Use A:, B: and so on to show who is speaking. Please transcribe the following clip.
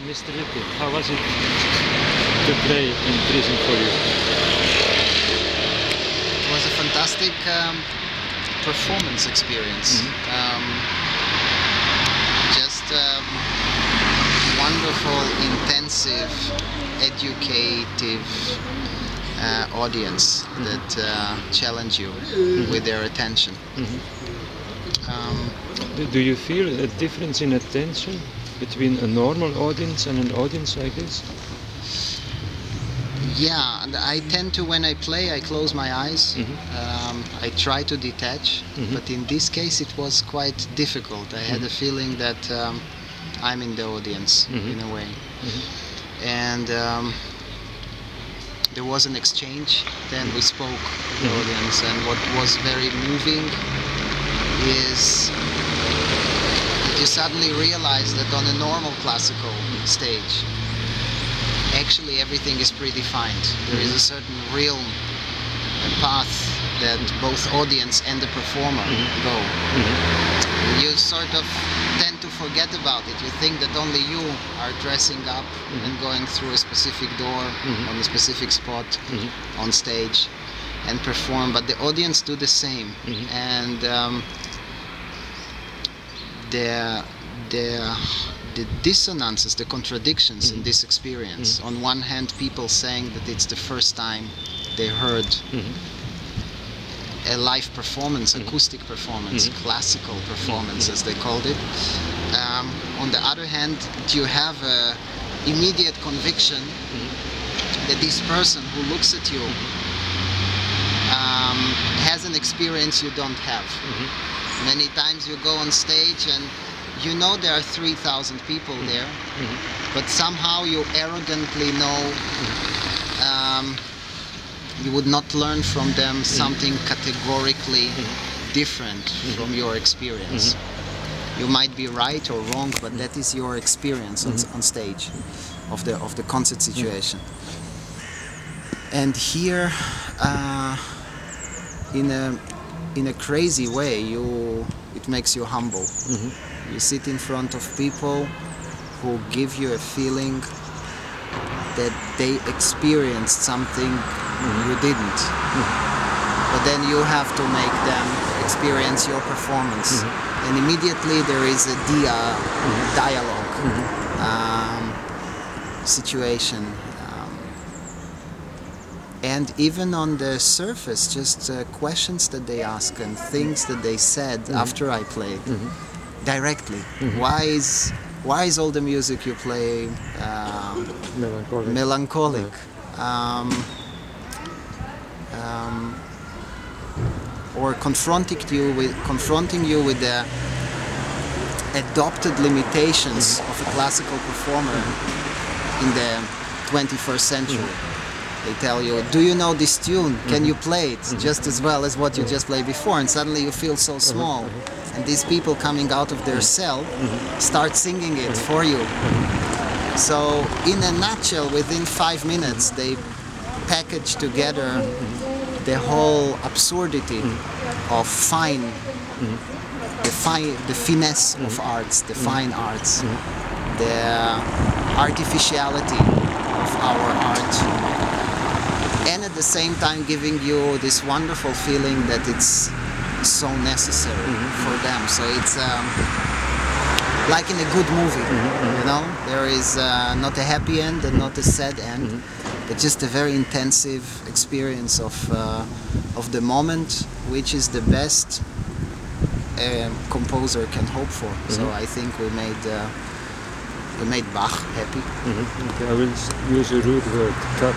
A: Mr. Ricky, how was it to play in prison for you?
B: It was a fantastic performance experience. Just wonderful, intensive, educative audience that challenge you with their attention.
A: Do you feel a difference in attention between a normal audience and an audience like this?
B: Yeah, and I tend to, when I play, I close my eyes. I try to detach, but in this case it was quite difficult. I had a feeling that I'm in the audience in a way. And there was an exchange, then we spoke with the audience, and what was very moving is that you suddenly realize that on a normal classical stage, actually everything is predefined. There is a certain realm, a path that both audience and the performer go. You sort of tend to forget about it. You think that only you are dressing up and going through a specific door on a specific spot on stage and perform, but the audience do the same. And the dissonances, the contradictions in this experience. On one hand, people saying that it's the first time they heard a live performance, acoustic performance, classical performance as they called it. On the other hand, you have an immediate conviction that this person who looks at you has an experience you don't have. Many times you go on stage and you know there are 3,000 people there, but somehow you arrogantly know you would not learn from them something categorically different from your experience. You might be right or wrong, but that is your experience on stage of the concert situation. And here, in a crazy way, it makes you humble. You sit in front of people who give you a feeling that they experienced something you didn't. But then you have to make them experience your performance. And immediately there is a dialogue situation. And even on the surface, just questions that they ask and things that they said after I played directly. Why is all the music you play melancholic? Or confronting you with the adopted limitations of a classical performer in the 21st century. They tell you, do you know this tune? Can you play it just as well as what you just played before? And suddenly you feel so small. And these people coming out of their cell start singing it for you. So in a nutshell, within 5 minutes, they package together the whole absurdity of the finesse of arts, the fine arts, the artificiality of our art. And at the same time giving you this wonderful feeling that it's so necessary for them. So it's like in a good movie, you know? There is not a happy end and not a sad end, but just a very intensive experience of the moment, which is the best a composer can hope for. So I think we made Bach happy.
A: Okay, I will use a rude word, cut.